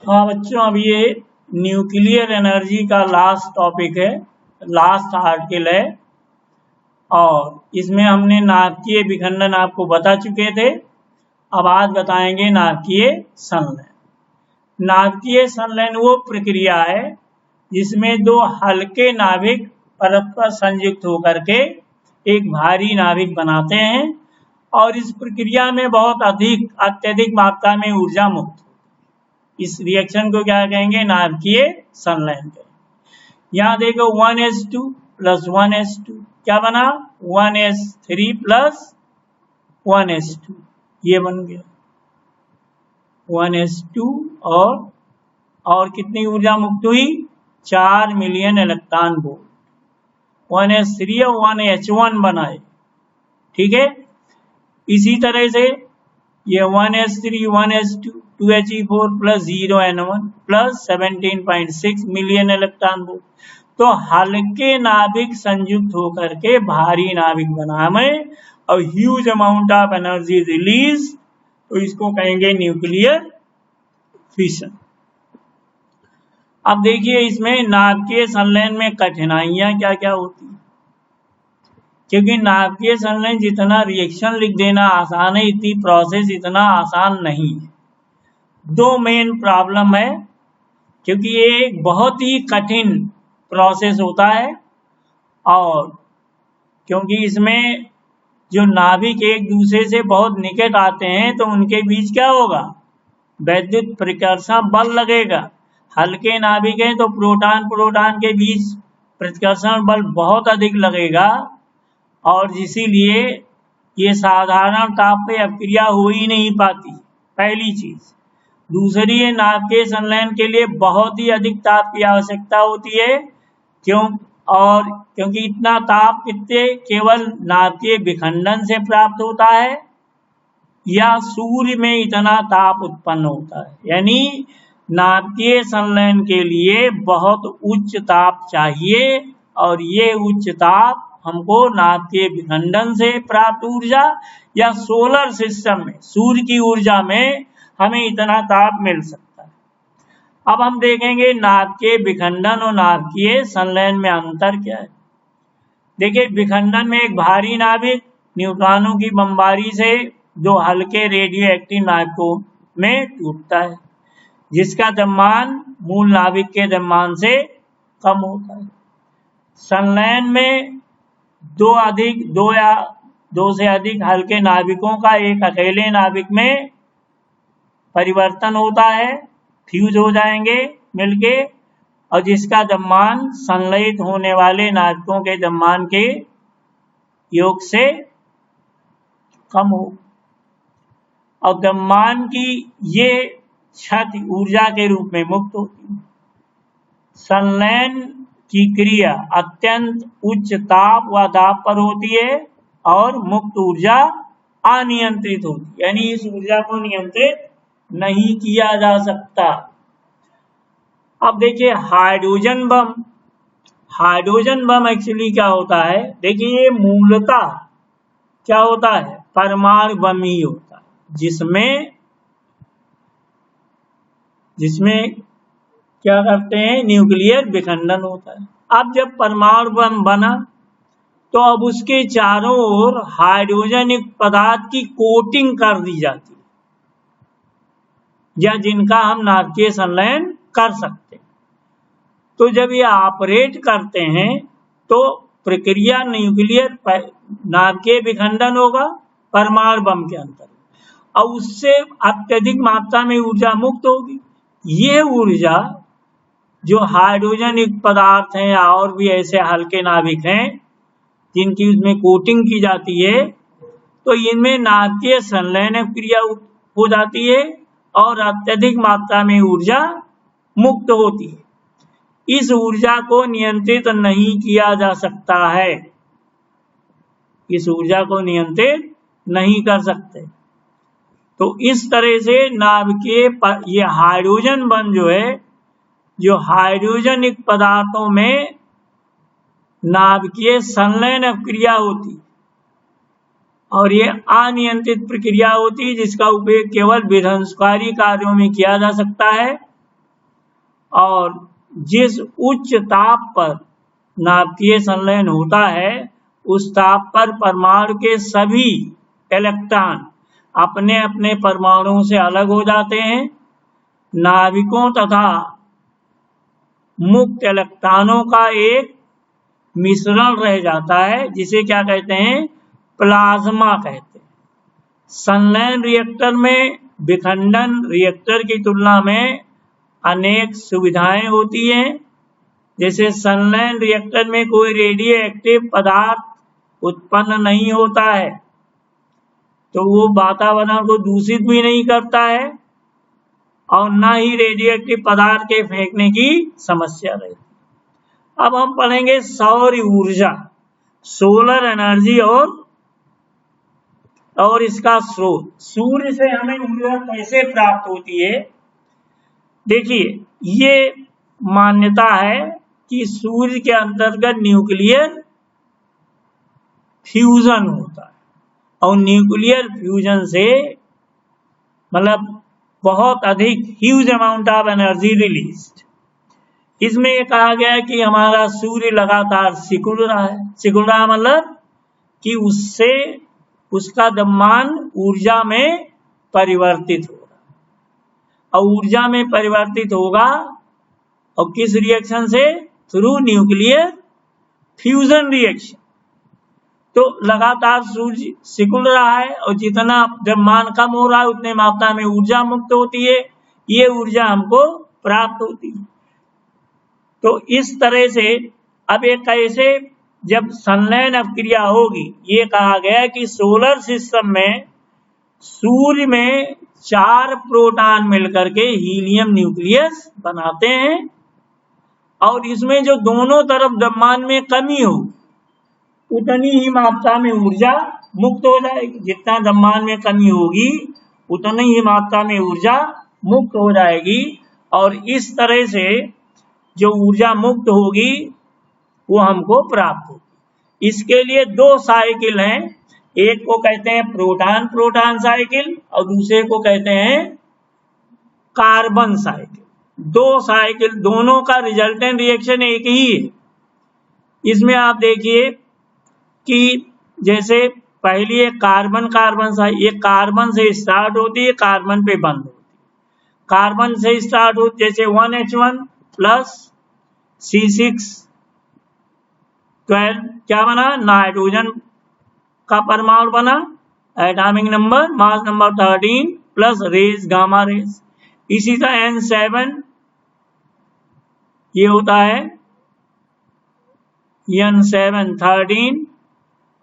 हाँ बच्चों, अब ये न्यूक्लियर एनर्जी का लास्ट टॉपिक है, लास्ट आर्टिकल है। और इसमें हमने नाभिकीय विखंडन आपको बता चुके थे। अब आज बताएंगे नाभिकीय संलयन। नाभिकीय संलयन वो प्रक्रिया है जिसमें दो हल्के नाभिक परस्पर संयुक्त होकर के एक भारी नाभिक बनाते हैं और इस प्रक्रिया में बहुत अत्यधिक मात्रा में ऊर्जा मुक्त। इस रिएक्शन को क्या कहेंगे? नाभिकीय संलयन कहेंगे। यहाँ देखो 1s2 + 1s2 क्या बना? 1s3 + 1s2 ये बन गया 1s2 और कितनी ऊर्जा मुक्त हुई? 4 मिलियन इलेक्ट्रॉन वोल्ट। 1s3 और 1h1 बनाए, ठीक है। इसी तरह से ये 1s3 1s2 2he4 + 0n1 + 17.6 million electron volt. तो हल्के नाभिक संयुक्त होकर के भारी नाभिक बना में और huge amount of energy release, तो इसको कहेंगे न्यूक्लियर फिशन। अब देखिए इसमें नाभिकीय संलयन में कठिनाइयां क्या क्या होती हैं, क्योंकि नाभिकीय संलयन जितना रिएक्शन लिख देना आसान है, इतनी प्रोसेस इतना आसान नहीं है। दो मेन प्रॉब्लम है, क्योंकि ये एक बहुत ही कठिन प्रोसेस होता है और क्योंकि इसमें जो नाभिक एक दूसरे से बहुत निकट आते हैं तो उनके बीच क्या होगा? वैद्युत प्रतिकर्षण बल लगेगा। हल्के नाभिक हैं तो प्रोटॉन के बीच प्रतिकर्षण बल बहुत अधिक लगेगा और इसीलिए ये साधारण ताप पे अपक्रिया हो ही नहीं पाती, पहली चीज। दूसरी है नाभिकीय संलयन के लिए बहुत ही अधिक ताप की आवश्यकता होती है, क्योंकि इतना ताप केवल नाभिकीय विखंडन से प्राप्त होता है या सूर्य में इतना ताप उत्पन्न होता है। यानी नाभिकीय संलयन के लिए बहुत उच्च ताप चाहिए और ये उच्च ताप हमको नाभिकीय विखंडन से प्राप्त ऊर्जा या सोलर सिस्टम में सूर्य की ऊर्जा में हमें इतना ताप मिल सकता है। अब हम देखेंगे नाभिकीय विखंडन और नाभिकीय संलयन में अंतर क्या है। देखिए विखंडन में एक भारी नाभिक न्यूट्रॉनों की बमबारी से दो हल्के रेडियो एक्टिव नाभिकों में टूटता है, जिसका द्रव्यमान मूल नाभिक के द्रव्यमान से कम होता है। संलयन में दो से अधिक हल्के नाभिकों का एक अकेले नाभिक में परिवर्तन होता है, फ्यूज हो जाएंगे मिलके, और जिसका द्रव्यमान संलयित होने वाले नाभिकों के द्रव्यमान के योग से कम हो। और द्रव्यमान की ये क्षति ऊर्जा के रूप में मुक्त होती है। संलयन की क्रिया अत्यंत उच्च ताप व दाब पर होती है और मुक्त ऊर्जा अनियंत्रित होती है, यानी इस ऊर्जा को नियंत्रित नहीं किया जा सकता। अब देखिए हाइड्रोजन बम एक्चुअली क्या होता है? देखिए ये मूलतः क्या होता है? परमाणु बम ही होता है, जिसमें क्या करते हैं? न्यूक्लियर विखंडन होता है। अब जब परमाणु बम बना तो अब उसके चारों ओर हाइड्रोजन युक्त पदार्थ की कोटिंग कर दी जाती है, या जिनका हम नाभिकीय संलयन कर सकते हैं। तो जब ये ऑपरेट करते हैं तो प्रक्रिया न्यूक्लियर नाभिकीय विखंडन होगा परमाणु बम के अंतर, और उससे अत्यधिक मात्रा में ऊर्जा मुक्त होगी। ये ऊर्जा जो हाइड्रोजन युक्त पदार्थ हैं या और भी ऐसे हल्के नाभिक हैं जिनकी उसमें कोटिंग की जाती है, तो इनमें नाभिकीय संलयन क्रिया हो जाती है और अत्यधिक मात्रा में ऊर्जा मुक्त होती है। इस ऊर्जा को नियंत्रित नहीं किया जा सकता है, इस ऊर्जा को नियंत्रित नहीं कर सकते। तो इस तरह से नाभिकीय ये हाइड्रोजन बम जो है, जो हाइड्रोजन युक्त पदार्थों में नाभिकीय संलयन क्रिया होती और ये अनियंत्रित प्रक्रिया होती है, जिसका उपयोग केवल विध्वंसकारी कार्यों में किया जा सकता है और जिस उच्च ताप पर नाभिकीय संलयन होता है उस ताप पर परमाणु के सभी इलेक्ट्रॉन अपने अपने परमाणुओं से अलग हो जाते हैं। नाभिकों तथा मुक्त इलेक्ट्रॉनों का एक मिश्रण रह जाता है जिसे क्या कहते हैं, प्लाज्मा कहते हैं। संलयन रिएक्टर में विखंडन रिएक्टर की तुलना में अनेक सुविधाएं होती हैं। जैसे संलयन रिएक्टर में कोई रेडियो एक्टिव पदार्थ उत्पन्न नहीं होता है, तो वो वातावरण को दूषित भी नहीं करता है और न ही रेडियो एक्टिव पदार्थ के फेंकने की समस्या रहती। अब हम पढ़ेंगे सौर ऊर्जा, सोलर एनर्जी और इसका स्रोत। सूर्य से हमें ऊर्जा कैसे प्राप्त होती है? देखिए, ये मान्यता है कि सूर्य के अंतर्गत न्यूक्लियर फ्यूजन होता है और न्यूक्लियर फ्यूजन से मतलब बहुत अधिक huge amount of energy released. इसमें ये कहा गया है कि हमारा सूर्य लगातार सिकुड़ रहा है। सिकुड़ रहा मतलब कि उससे उसका द्रव्यमान ऊर्जा में परिवर्तित हो रहा है और ऊर्जा में परिवर्तित होगा और किस रिएक्शन से? Through nuclear fusion reaction. तो लगातार सूर्य सिकुड़ रहा है और जितना द्रव्यमान कम हो रहा है उतने मात्रा में ऊर्जा मुक्त होती है। ये ऊर्जा हमको प्राप्त होती है। तो इस तरह से अब एक कैसे जब संलयन अपक्रिया होगी, ये कहा गया कि सोलर सिस्टम में सूर्य में 4 प्रोटॉन मिलकर के हीलियम न्यूक्लियस बनाते हैं और इसमें जो दोनों तरफ द्रव्यमान में कमी हो उतनी ही मात्रा में ऊर्जा मुक्त हो जाएगी। जितना द्रव्यमान में कमी होगी उतनी ही मात्रा में ऊर्जा मुक्त हो जाएगी और इस तरह से जो ऊर्जा मुक्त होगी वो हमको प्राप्त होगी। इसके लिए 2 साइकिल हैं, एक को कहते हैं प्रोटॉन प्रोटॉन साइकिल और दूसरे को कहते हैं कार्बन साइकिल। 2 साइकिल दोनों का रिजल्टेंट रिएक्शन एक ही है। इसमें आप देखिए कि जैसे पहली एक कार्बन ये कार्बन से स्टार्ट होती है, कार्बन पे बंद होती है। कार्बन से स्टार्ट होती जैसे 1H1 प्लस C612 क्या बना? नाइट्रोजन का परमाणु बना, atomic number mass number 13 plus raise gamma rays. इसी तरह N7 ये होता है N7 13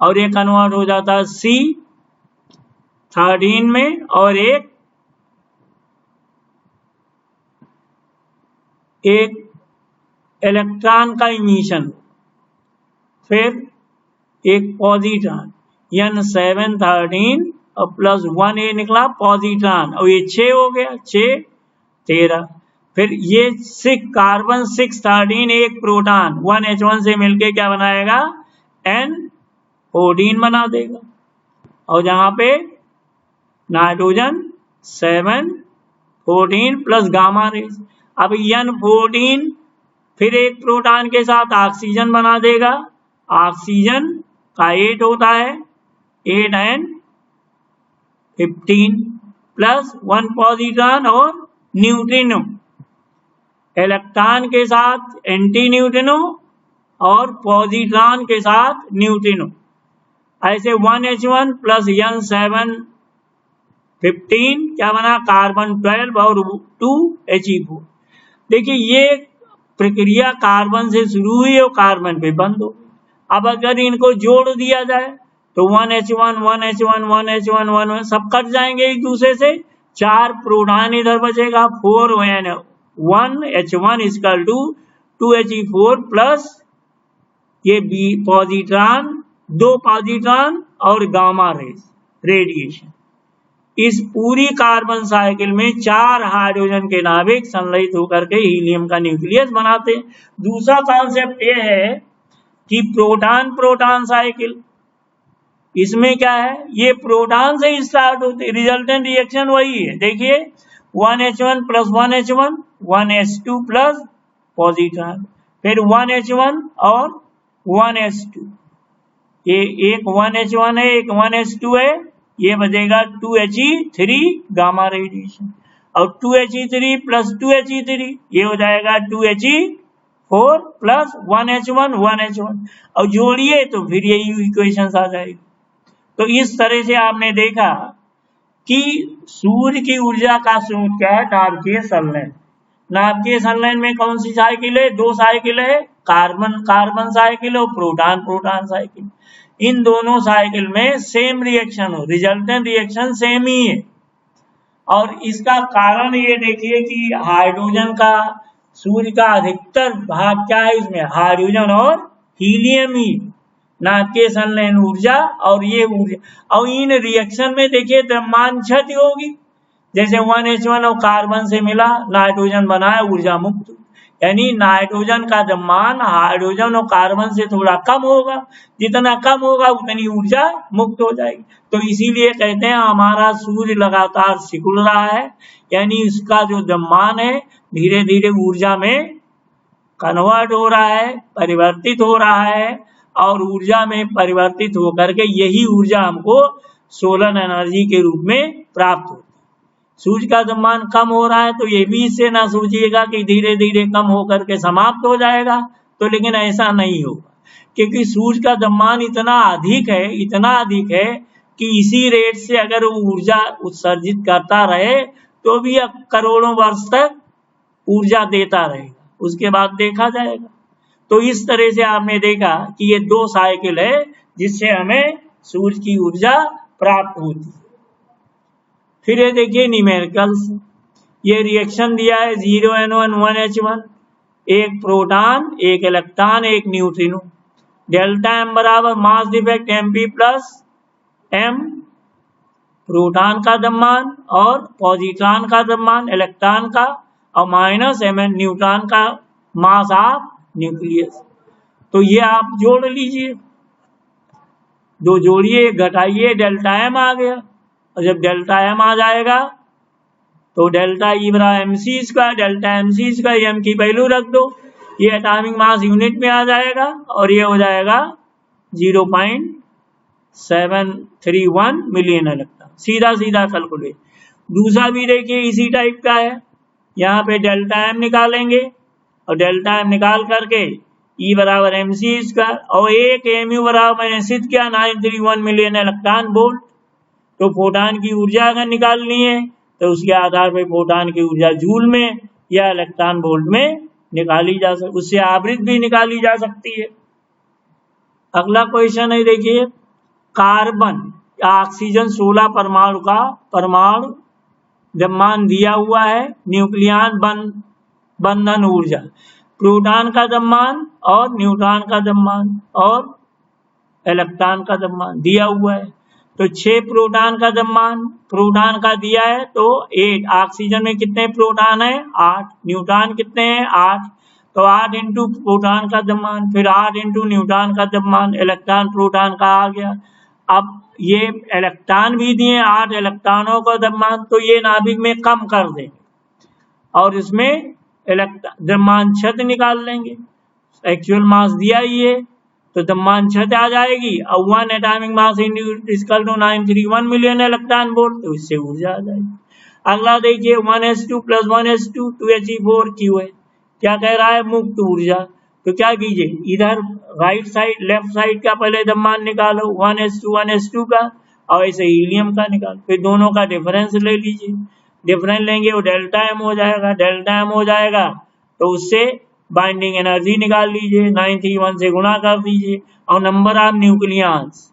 और ये कन्वर्ट हो जाता है C13 में और एक इलेक्ट्रॉन का इमिशन। फिर एक पॉजिट्रॉन N7 13 और प्लस 1 ये निकला पॉजिट्रॉन और ये 6 हो गया, 6 13। फिर ये कार्बन 613 एक प्रोटॉन 1H1 से मिलके क्या बनाएगा? N14 बना देगा और जहां पे नाइट्रोजन 7 14 प्लस गामा रेज। अब N14 फिर एक प्रोटॉन के साथ ऑक्सीजन बना देगा, ऑक्सीजन का 8 होता है 8N15 प्लस 1 पॉजिट्रॉन और न्यूट्रिनो, इलेक्ट्रॉन के साथ एंटी न्यूट्रिनो और पॉजिट्रॉन के साथ न्यूट्रिनो। ऐसे 1H1 प्लस N7 15 क्या बना? कार्बन 12 और 2He4। देखिए ये प्रक्रिया कार्बन से शुरू हुई और कार्बन पे बंद हो। अब अगर इनको जोड़ दिया जाए तो 1H1 1H1 1H1 1 सब कट जाएंगे एक दूसरे से, 4 प्रोटॉन इधर बचेगा, 4N1H1 equal to 2He4 plus ये पॉजिट्रॉन 2 पॉजिट्रॉन और गामा रेडिएशन। इस पूरी कार्बन साइकिल में 4 हाइड्रोजन के नाभिक संलयित होकर के हीलियम का न्यूक्लियस बनाते हैं। दूसरा कॉन्सेप्ट ये है कि प्रोटॉन प्रोटॉन साइकिल। इसमें क्या है? ये प्रोटॉन से स्टार्ट होती है, रिजल्टेंट रिएक्शन वही है। देखिए 1H1 plus 1H1 1H2 plus positron, फिर 1H1 और 1H2, ये एक 1H1 है, एक 1H2 है, ये बचेगा 2He3 गामा रेडिएशन, और 2He3 प्लस 2He3 ये हो जाएगा 2He4 प्लस 1H1 1H1, और जोड़िए तो फिर यही इक्वेशन आ जाएगी। तो इस तरह से आपने देखा कि सूर्य की ऊर्जा का स्रोत क्या है, नाभिकीय संलयन। नाभिकीय संलयन में कौन सी साइकिल है, दो साइकिल है, कार्बन कार्बन साइकिल और प्रोटॉन प्रोटॉन साइकिल। इन दोनों साइकिल में सेम रिएक्शन हो, रिजल्टेंट रिएक्शन सेम ही है। और इसका कारण ये देखिए कि हाइड्रोजन का, सूर्य का अधिकतर भाग क्या है इसमें, हाइड्रोजन और हीलियम ही, नाभिकीय संलयन ऊर्जा और ये ऊर्जा। और इन रिएक्शन में देखिए द्रव्यमान क्षति होगी, जैसे 1H1 और कार्बन से मिला, नाइट्रोजन बनाया, ऊर्जा मुक्त, यानी नाइट्रोजन का द्रव्यमान हाइड्रोजन और कार्बन से थोड़ा कम होगा, जितना कम होगा उतनी ऊर्जा मुक्त हो जाएगी। तो इसीलिए कहते हैं हमारा सूर्य लगातार सिकुड़ रहा है, यानी उसका जो द्रव्यमान है धीरे धीरे ऊर्जा में कन्वर्ट हो रहा है, परिवर्तित हो रहा है, और ऊर्जा में परिवर्तित होकर के यही ऊर्जा हमको सोलर एनर्जी के रूप में प्राप्त होती है। सूर्य का द्रव्यमान कम हो रहा है तो ये भी इससे ना सोचिएगा कि धीरे धीरे कम होकर के समाप्त हो जाएगा, तो लेकिन ऐसा नहीं होगा, क्योंकि सूर्य का द्रव्यमान इतना अधिक है, इतना अधिक है कि इसी रेट से अगर वो ऊर्जा उत्सर्जित करता रहे तो भी करोड़ों वर्ष तक ऊर्जा देता रहेगा, उसके बाद देखा जाएगा। तो इस तरह से आपने देखा कि ये दो साइकिल है जिससे हमें सूर्य की ऊर्जा प्राप्त होती है। फिर ये देखिए न्यूमेरिकल्स, ये रिएक्शन दिया है 0N1 1H1, एक प्रोटॉन, एक इलेक्ट्रॉन, एक न्यूट्रिनो, डेल्टा M बराबर mass defect Mp plus M, proton का द्रव्यमान और पॉजिट्रॉन का द्रव्यमान इलेक्ट्रॉन का, और माइनस Mn न्यूट्रॉन का मास ऑफ न्यूक्लियस। तो ये आप जोड़ लीजिए, दो जोड़िए घटाइए, डेल्टा M आ गया, और जब डेल्टा M आ जाएगा तो डेल्टा E बराबर mc², डेल्टा mc², M की वैल्यू रख दो, ये एटॉमिक मास यूनिट में आ जाएगा, और ये हो जाएगा 0.731 मिलियन इलेक्ट्रॉन, सीधा सीधा कैलकुलेट। दूसरा भी देखिए इसी टाइप का है, यहाँ पे डेल्टा M निकालेंगे, और डेल्टा M निकाल करके E बराबर mc², और एक mu बराबर मैंने सिद्ध किया 931 मिलियन इलेक्ट्रॉन वोल्ट। तो फोटॉन की ऊर्जा अगर निकालनी है तो उसके आधार पर फोटॉन की ऊर्जा जूल में या इलेक्ट्रॉन वोल्ट में निकाली जा सकती, उससे आवृत्ति भी निकाली जा सकती है। अगला क्वेश्चन है देखिए, कार्बन या ऑक्सीजन 16 परमाणु का परमाणु द्रव्यमान दिया हुआ है, न्यूक्लियन बंधन ऊर्जा, प्रोटॉन का द्रव्यमान और न्यूट्रॉन का द्रव्यमान और इलेक्ट्रॉन का द्रव्यमान दिया हुआ है। तो 6 प्रोटॉन का द्रव्यमान, प्रोटॉन का दिया है तो 8, ऑक्सीजन में कितने प्रोटॉन है 8, न्यूट्रॉन कितने हैं 8, तो 8 इंटू प्रोटॉन का द्रव्यमान, फिर 8 इंटू न्यूट्रॉन का द्रव्यमान, इलेक्ट्रॉन प्रोटॉन का आ गया। अब ये इलेक्ट्रॉन भी दिए 8 इलेक्ट्रॉनों का द्रव्यमान, तो ये नाभिक में कम कर देंगे और इसमें द्रव्यमान क्षति निकाल लेंगे। एक्चुअल मास दिया ही है तो द्रव्यमान क्षति आ जाएगी, और 1 atomic mass equal to 931 million electron volt, तो इससे ऊर्जा आ जाएगी। अगला देखिए 1s2 plus 1s2 2He4 Q है, क्या कह रहा है मुक्त ऊर्जा। तो क्या कीजिए, इधर राइट साइड लेफ्ट साइड का पहले द्रव्यमान निकालो 1s2 का, और ऐसे हीलियम का निकालो, फिर दोनों का डिफरेंस ले लीजिए, डिफरेंस लेंगे वो डेल्टा M हो जाएगा, डेल्टा M हो जाएगा तो उससे बाइंडिंग एनर्जी निकाल लीजिए, 931 से गुणा कर दीजिए, और नंबर ऑफ न्यूक्लियंस,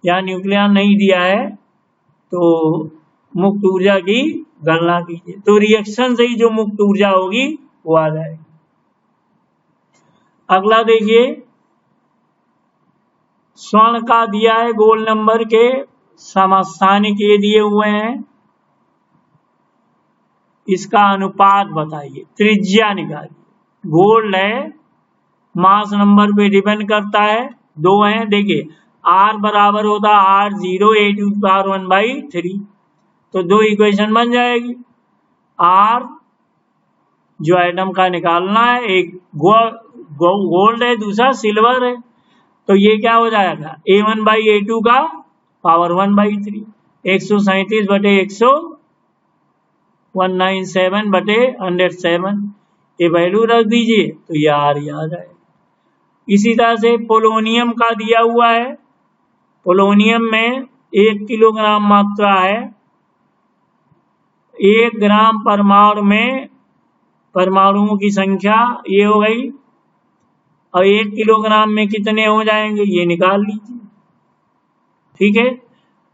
यहाँ न्यूक्लियन नहीं दिया है तो मुक्त ऊर्जा की गणना कीजिए, तो रिएक्शन से ही जो मुक्त ऊर्जा होगी वो आ जाएगी। अगला देखिए, स्वर्ण का दिया है गोल नंबर के समस्थानिक ये दिए हुए हैं, इसका अनुपात बताइए, त्रिज्या निकालिए। गोल्ड है, मास नंबर पे डिपेंड करता है, 2 है, देखिए R बराबर होता है R0 A⁴ तो 2 इक्वेशन बन जाएगी, R जो एटम का निकालना है, एक गोल्ड है, दूसरा सिल्वर है, तो ये क्या हो जाएगा A1/A2 का पावर 1/3, 197/197/107, ये वैल्यू रख दीजिए तो ये R आ जाएगा। इसी तरह से पोलोनियम का दिया हुआ है, पोलोनियम में 1 किलोग्राम मात्रा है, 1 ग्राम परमाणु में परमाणुओं की संख्या ये हो गई, और 1 किलोग्राम में कितने हो जाएंगे ये निकाल लीजिए, ठीक है।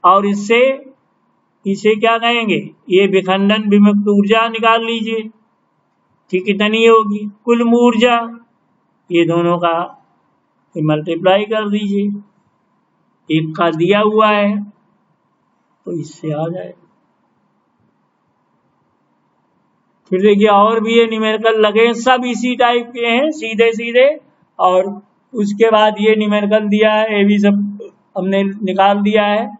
और इसे क्या कहेंगे, ये विखंडन विमुक्त ऊर्जा निकाल लीजिए कि कितनी होगी कुल ऊर्जा, ये दोनों का मल्टीप्लाई कर दीजिए, एक का दिया हुआ है तो इससे आ जाएगा। फिर देखिए और भी ये न्यूमेरिकल लगे, सब इसी टाइप के हैं सीधे सीधे, और उसके बाद ये न्यूमेरिकल दिया है, ये भी सब हमने निकाल दिया है।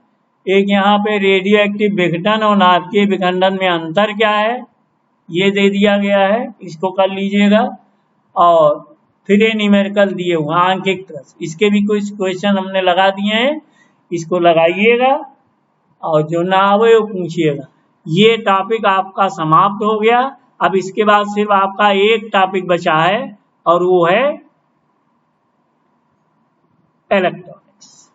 एक यहाँ पे रेडियो एक्टिव विघटन और नाभिकीय विखंडन में अंतर क्या है ये दे दिया गया है, इसको कर लीजिएगा। और फिर ये न्यूमेरिकल दिए हुए आंकिक प्रश्न, इसके भी कुछ क्वेश्चन हमने लगा दिए हैं, इसको लगाइएगा और जो ना आवे वो पूछिएगा। ये टॉपिक आपका समाप्त हो गया। अब इसके बाद सिर्फ आपका एक टॉपिक बचा है और वो है इलेक्ट्रॉनिक्स।